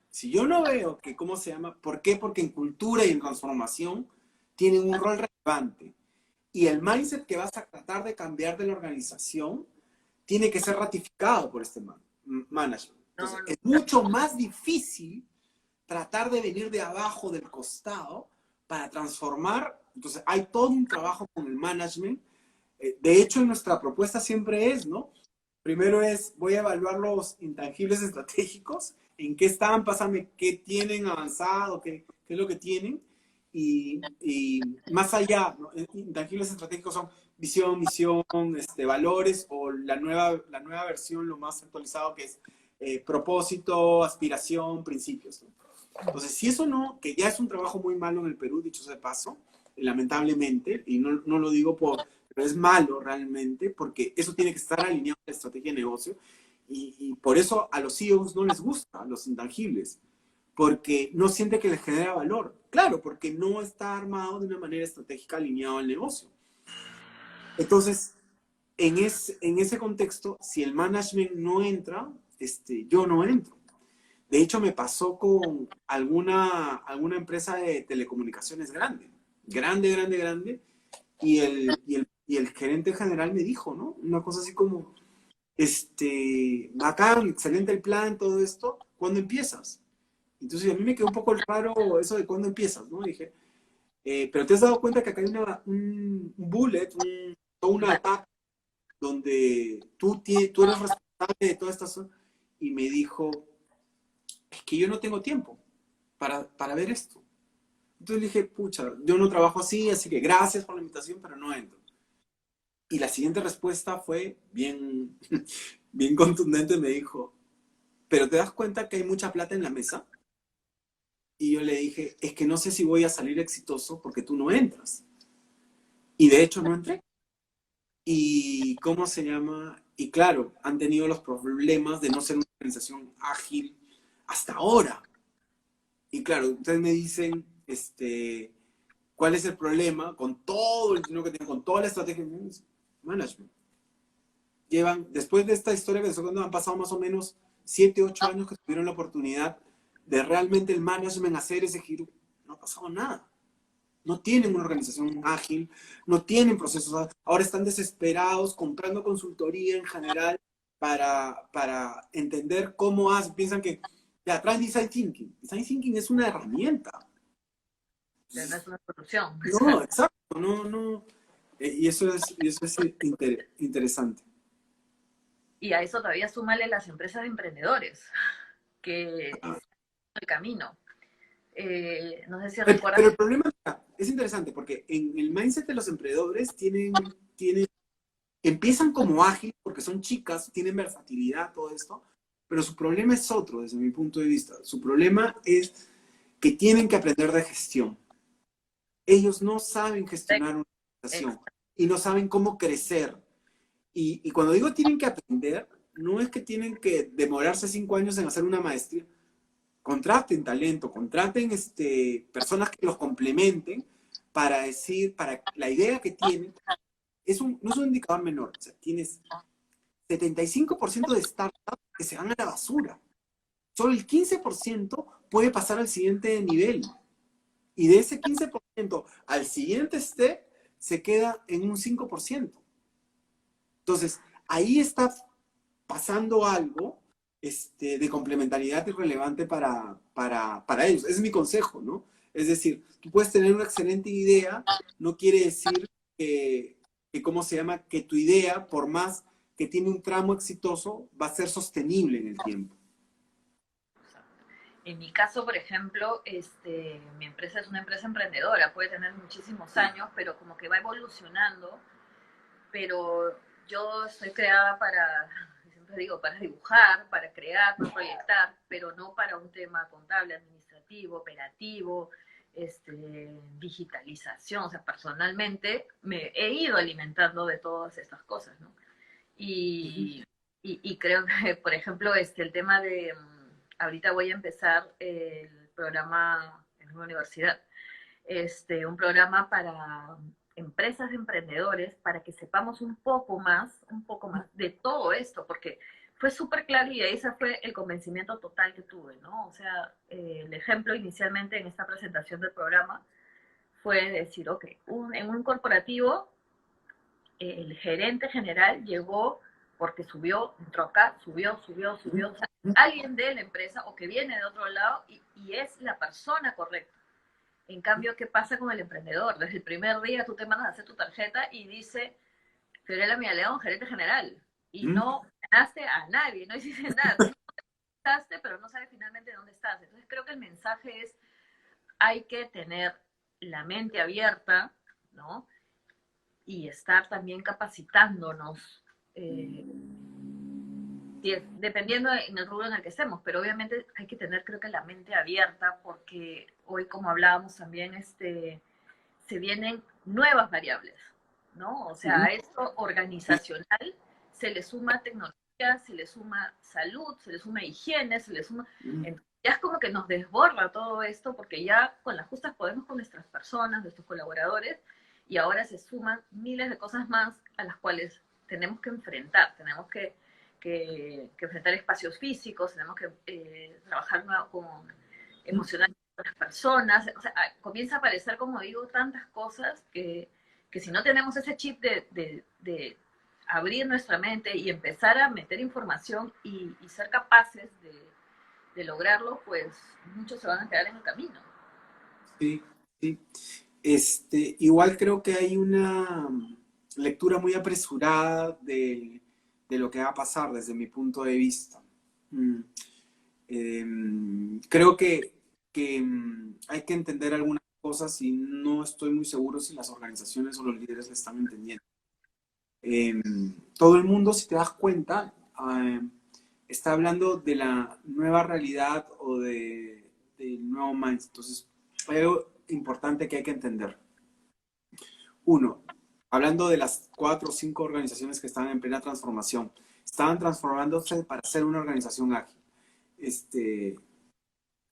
Si yo no veo que, ¿cómo se llama? ¿Por qué? Porque en cultura y en transformación tienen un rol relevante. Y el mindset que vas a tratar de cambiar de la organización tiene que ser ratificado por este management. Entonces, es mucho más difícil tratar de venir de abajo, del costado, para transformar. Entonces, hay todo un trabajo con el management. De hecho, nuestra propuesta siempre es, ¿no? Primero voy a evaluar los intangibles estratégicos, en qué están, pásame qué tienen avanzado, qué es lo que tienen, y más allá, ¿no? Intangibles estratégicos son visión, misión, valores, o la nueva versión, lo más actualizado, que es propósito, aspiración, principios, ¿no? Entonces, si eso no, que ya es un trabajo muy malo en el Perú, dicho sea de paso, lamentablemente, y no lo digo pero es malo realmente, porque eso tiene que estar alineado a la estrategia de negocio, y por eso a los CEOs no les gusta los intangibles, porque no siente que les genera valor. Claro, porque no está armado de una manera estratégica alineado al negocio. Entonces, en ese contexto, si el management no entra, yo no entro. De hecho, me pasó con alguna empresa de telecomunicaciones grande, grande, y el gerente general me dijo, ¿no? Una cosa así como, bacán, excelente el plan, todo esto, ¿cuándo empiezas? Entonces a mí me quedó un poco raro eso de cuándo empiezas, ¿no? Dije, pero te has dado cuenta que acá hay un bullet, toda una etapa donde tú eres responsable de todas estas... Y me dijo, es que yo no tengo tiempo para ver esto. Entonces le dije, pucha, yo no trabajo así que gracias por la invitación, pero no entro. Y la siguiente respuesta fue bien, bien contundente, me dijo, ¿pero te das cuenta que hay mucha plata en la mesa? Y yo le dije, es que no sé si voy a salir exitoso porque tú no entras. Y de hecho no entré. Y ¿cómo se llama? Y claro, han tenido los problemas de no ser una organización ágil hasta ahora. Y claro, ustedes me dicen, ¿cuál es el problema con todo el dinero que tienen, con toda la estrategia de management? Después de esta historia que les estoy contando, han pasado más o menos 7, 8 años que tuvieron la oportunidad de realmente el management hacer ese giro. No ha pasado nada. No tienen una organización ágil, no tienen procesos. Ahora están desesperados comprando consultoría en general para entender cómo hacen. Piensan que ya traen Design Thinking. Design Thinking es una herramienta. Pero no es una solución. No, exacto, no, no. Y eso es interesante. Y a eso todavía súmale las empresas de emprendedores, que Ah, están en el camino. No sé si pero recuerdas. el problema es interesante porque en el mindset de los emprendedores empiezan como ágiles porque son chicas, tienen versatilidad, todo esto, pero su problema es otro desde mi punto de vista. Su problema es que tienen que aprender de gestión. Ellos no saben gestionar una organización y no saben cómo crecer. Y cuando digo tienen que aprender, no es que tienen que demorarse 5 años en hacer una maestría. Contraten talento, contraten personas que los complementen para la idea que tienen, no es un indicador menor. O sea, tienes 75% de startups que se van a la basura. Solo el 15% puede pasar al siguiente nivel. Y de ese 15% al siguiente step se queda en un 5%. Entonces, ahí está pasando algo de complementariedad y relevante para ellos. Ese es mi consejo, ¿no? Es decir, tú puedes tener una excelente idea, no quiere decir ¿cómo se llama? Que tu idea, por más que tiene un tramo exitoso, va a ser sostenible en el tiempo. En mi caso, por ejemplo, mi empresa es una empresa emprendedora, puede tener muchísimos años, pero como que va evolucionando, pero yo estoy creada para, siempre digo, para dibujar, para crear, para proyectar, pero no para un tema contable, administrativo, operativo, digitalización. O sea, personalmente me he ido alimentando de todas estas cosas, ¿no? Y, y creo que, por ejemplo, el tema de, ahorita voy a empezar el programa en una universidad, un programa para empresas de emprendedores, para que sepamos un poco más de todo esto, porque fue súper claro y ese fue el convencimiento total que tuve, ¿no? O sea, el ejemplo inicialmente en esta presentación del programa fue decir, ok, en un corporativo el gerente general llegó porque subió, entró acá, subió, o sea, alguien de la empresa o que viene de otro lado y es la persona correcta. En cambio, ¿qué pasa con el emprendedor? Desde el primer día tú te mandas a hacer tu tarjeta y dice, Fiorella Mialeón, gerente general, y no ganaste a nadie, no hiciste nada. Tú estás, pero no sabes finalmente dónde estás. Entonces creo que el mensaje es, hay que tener la mente abierta, ¿no? Y estar también capacitándonos, dependiendo en el rubro en el que estemos, pero obviamente hay que tener, creo que, la mente abierta, porque hoy, como hablábamos también, se vienen nuevas variables, ¿no? O sea, a esto organizacional se le suma tecnología, se le suma salud, se le suma higiene, se le suma... Ya es como que nos desborda todo esto, porque ya con las justas podemos con nuestras personas, nuestros colaboradores, y ahora se suman miles de cosas más a las cuales tenemos que enfrentar, tenemos que enfrentar espacios físicos, tenemos que trabajar con emocionalmente con las personas, o sea, comienza a aparecer, como digo, tantas cosas que si no tenemos ese chip de abrir nuestra mente y empezar a meter información y ser capaces de lograrlo, pues muchos se van a quedar en el camino. Sí, sí. Igual creo que hay lectura muy apresurada de lo que va a pasar desde mi punto de vista. Creo que hay que entender algunas cosas y no estoy muy seguro si las organizaciones o los líderes le están entendiendo. Todo el mundo, si te das cuenta, está hablando de la nueva realidad o del nuevo mindset. Entonces, hay algo importante que hay que entender. Uno, hablando de las 4 o 5 organizaciones que están en plena transformación, estaban transformándose para ser una organización ágil.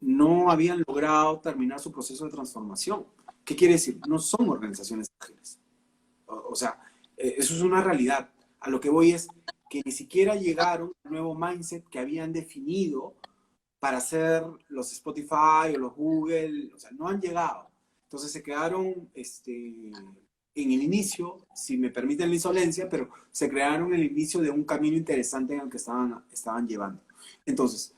No habían logrado terminar su proceso de transformación. ¿Qué quiere decir? No son organizaciones ágiles. O sea, eso es una realidad. A lo que voy es que ni siquiera llegaron al nuevo mindset que habían definido para hacer los Spotify o los Google. O sea, no han llegado. Entonces se quedaron en el inicio, si me permiten la insolencia, pero se crearon el inicio de un camino interesante en el que estaban llevando. Entonces,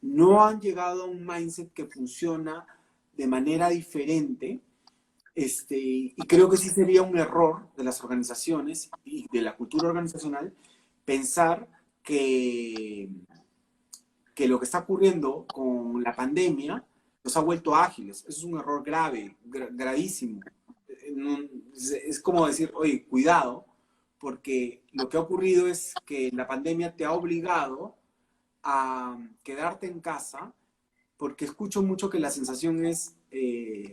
no han llegado a un mindset que funciona de manera diferente, y creo que sí sería un error de las organizaciones y de la cultura organizacional pensar que lo que está ocurriendo con la pandemia los ha vuelto ágiles. Eso es un error grave, gravísimo. Es como decir, oye, cuidado, porque lo que ha ocurrido es que la pandemia te ha obligado a quedarte en casa, porque escucho mucho que la sensación es,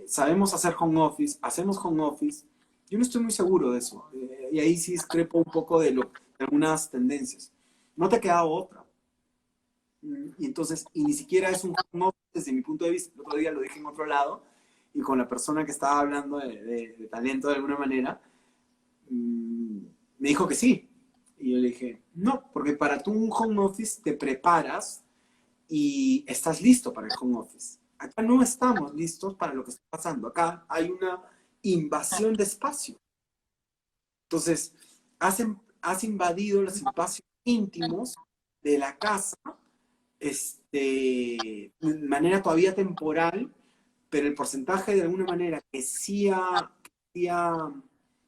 sabemos hacer home office, hacemos home office. Yo no estoy muy seguro de eso, y ahí sí discrepo un poco de algunas tendencias. No te ha quedado otra. Y entonces, y ni siquiera es un home office desde mi punto de vista. El otro día lo dije en otro lado, y con la persona que estaba hablando de talento de alguna manera, me dijo que sí. Y yo le dije, no, porque para tú un home office te preparas y estás listo para el home office. Acá no estamos listos para lo que está pasando. Acá hay una invasión de espacio. Entonces, has invadido los espacios íntimos de la casa de manera todavía temporal, pero el porcentaje de alguna manera que sí ha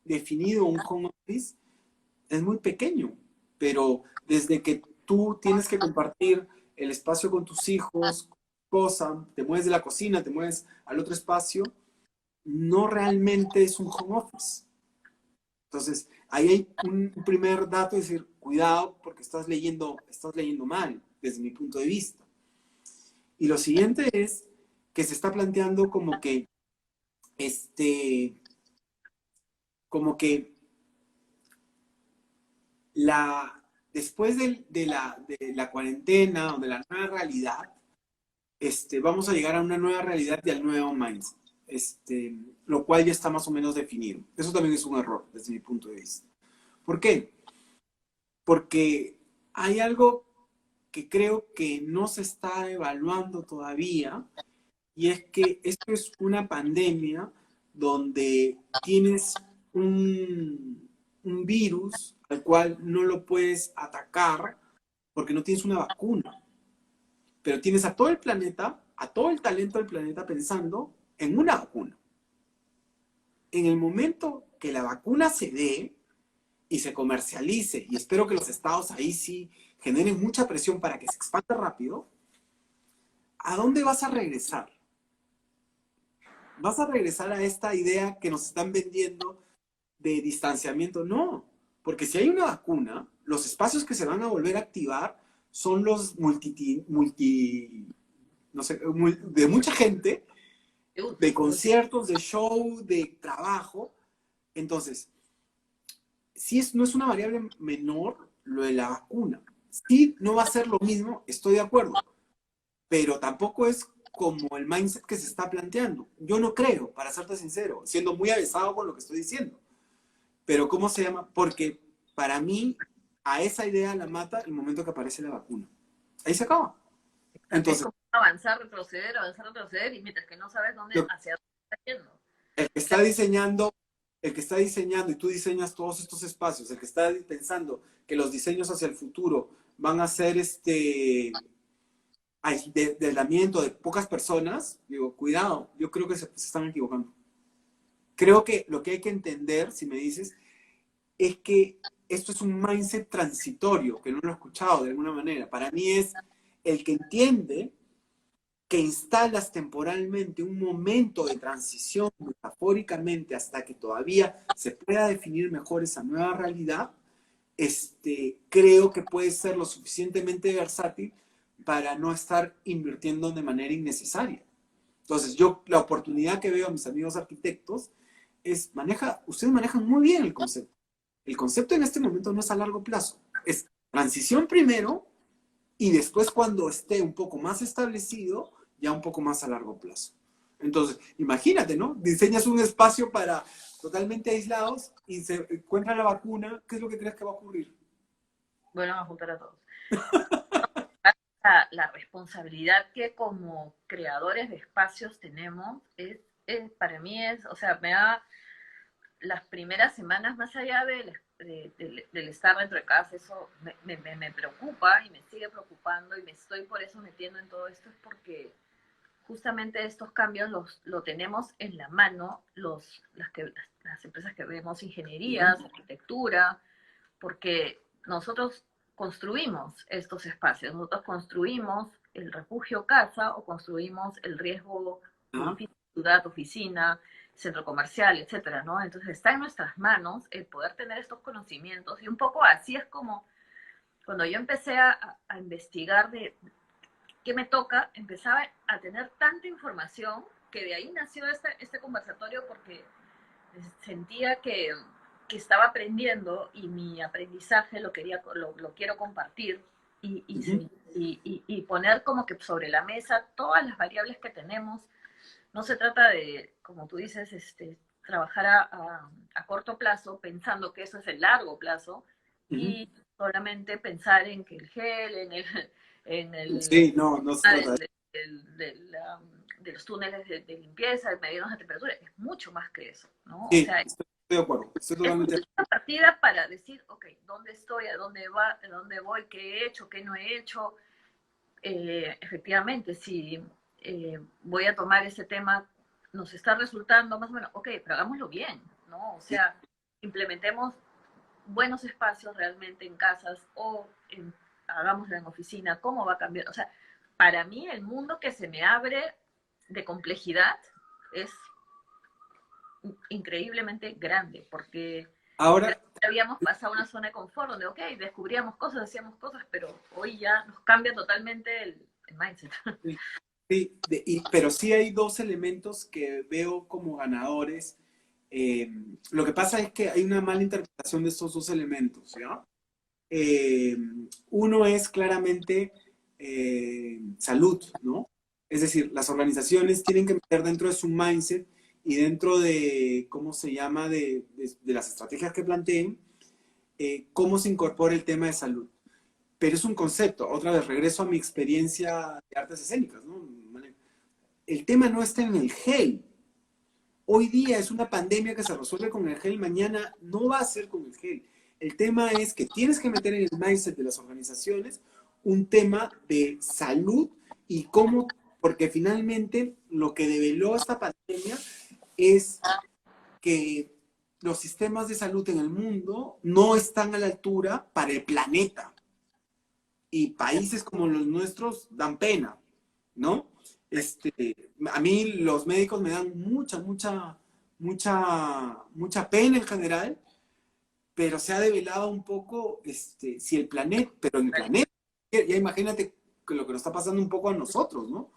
definido un home office es muy pequeño, pero desde que tú tienes que compartir el espacio con tus hijos, te mueves de la cocina, te mueves al otro espacio, no realmente es un home office. Entonces, ahí hay un primer dato, es decir, cuidado porque estás leyendo mal, desde mi punto de vista. Y lo siguiente es que se está planteando como que después de la cuarentena o de la nueva realidad, vamos a llegar a una nueva realidad y al nuevo mindset, lo cual ya está más o menos definido. Eso también es un error desde mi punto de vista. ¿Por qué? Porque hay algo que creo que no se está evaluando todavía, y es que esto es una pandemia donde tienes un virus al cual no lo puedes atacar porque no tienes una vacuna. Pero tienes a todo el planeta, a todo el talento del planeta pensando en una vacuna. En el momento que la vacuna se dé y se comercialice, y espero que los estados ahí sí generen mucha presión para que se expanda rápido, ¿a dónde vas a regresar? ¿Vas a regresar a esta idea que nos están vendiendo de distanciamiento? No, porque si hay una vacuna, los espacios que se van a volver a activar son los no sé, de mucha gente, de conciertos, de show, de trabajo. Entonces, no es una variable menor lo de la vacuna. Sí, no va a ser lo mismo, estoy de acuerdo, pero tampoco es como el mindset que se está planteando. Yo no creo, para serte sincero, siendo muy avesado con lo que estoy diciendo. Pero ¿cómo se llama? Porque para mí, a esa idea la mata el momento que aparece la vacuna. Ahí se acaba. Entonces, es como avanzar, retroceder, y mientras que no sabes hacia dónde está yendo. El que está diseñando, y tú diseñas todos estos espacios, el que está pensando que los diseños hacia el futuro van a ser de aislamiento de pocas personas, digo, cuidado, yo creo que se están equivocando. Creo que lo que hay que entender, si me dices, es que esto es un mindset transitorio, que no lo he escuchado de alguna manera. Para mí es el que entiende que instalas temporalmente un momento de transición, metafóricamente, hasta que todavía se pueda definir mejor esa nueva realidad, creo que puede ser lo suficientemente versátil para no estar invirtiendo de manera innecesaria. Entonces, yo la oportunidad que veo a mis amigos arquitectos es, ustedes manejan muy bien el concepto. El concepto en este momento no es a largo plazo, es transición primero y después cuando esté un poco más establecido, ya un poco más a largo plazo. Entonces, imagínate, ¿no? Diseñas un espacio para totalmente aislados y se encuentra la vacuna, ¿qué es lo que crees que va a ocurrir? Bueno, a juntar a todos. La responsabilidad que como creadores de espacios tenemos para mí es, o sea, me da las primeras semanas, más allá del estar dentro de casa, eso me preocupa y me sigue preocupando y me estoy por eso metiendo en todo esto, es porque justamente estos cambios lo tenemos en la mano las empresas que vemos ingenierías, arquitectura, porque nosotros construimos estos espacios, nosotros construimos el refugio casa o construimos el riesgo ciudad, oficina, centro comercial, etcétera, ¿no? Entonces está en nuestras manos el poder tener estos conocimientos y un poco así es como cuando yo empecé a investigar de qué me toca, empezaba a tener tanta información que de ahí nació este conversatorio porque sentía que estaba aprendiendo y mi aprendizaje lo quiero compartir y poner como que sobre la mesa todas las variables que tenemos. No se trata de, como tú dices, trabajar a corto plazo pensando que eso es el largo plazo y solamente pensar en que el gel, en el sí, no se trata de los túneles de limpieza, de medirnos la temperatura, es mucho más que eso, ¿no? Sí, o sea, estoy de acuerdo. Estoy totalmente es una partida para decir, ok, ¿dónde estoy? ¿A dónde voy? ¿Qué he hecho? ¿Qué no he hecho? Efectivamente, si voy a tomar ese tema, nos está resultando más o menos, ok, pero hagámoslo bien, ¿no? O sea, implementemos buenos espacios realmente en casas o hagámoslo en oficina, ¿cómo va a cambiar? O sea, para mí el mundo que se me abre de complejidad es increíblemente grande, porque ahora, habíamos pasado una zona de confort donde, ok, descubríamos cosas, hacíamos cosas, pero hoy ya nos cambia totalmente el mindset. sí, pero sí hay dos elementos que veo como ganadores. Lo que pasa es que hay una mala interpretación de estos dos elementos, ¿ya? Uno es claramente salud, ¿no? Es decir, las organizaciones tienen que meter dentro de su mindset y dentro de, ¿cómo se llama?, de las estrategias que planteen, cómo se incorpora el tema de salud. Pero es un concepto, otra vez regreso a mi experiencia de artes escénicas, ¿no? El tema no está en el gel. Hoy día es una pandemia que se resuelve con el gel, mañana no va a ser con el gel. El tema es que tienes que meter en el mindset de las organizaciones un tema de salud y cómo, porque finalmente lo que develó esta pandemia es que los sistemas de salud en el mundo no están a la altura para el planeta. Y países como los nuestros dan pena, ¿no? A mí los médicos me dan mucha pena en general, pero se ha develado un poco si el planeta, pero en el planeta, ya imagínate lo que nos está pasando un poco a nosotros, ¿no?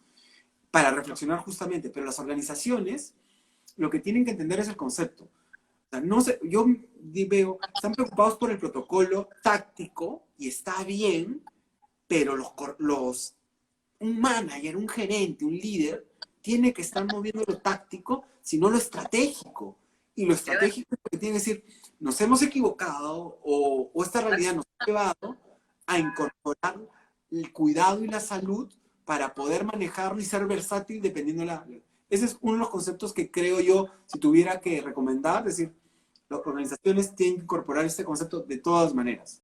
Para reflexionar justamente, pero las organizaciones lo que tienen que entender es el concepto. O sea, no sé, yo veo, están preocupados por el protocolo táctico y está bien, pero un manager, un gerente, un líder, tiene que estar moviendo lo táctico, sino lo estratégico. Y lo estratégico es lo que tiene que decir, nos hemos equivocado o esta realidad nos ha llevado a incorporar el cuidado y la salud para poder manejarlo y ser versátil dependiendo de la... Ese es uno de los conceptos que creo yo, si tuviera que recomendar, es decir, las organizaciones tienen que incorporar este concepto de todas maneras.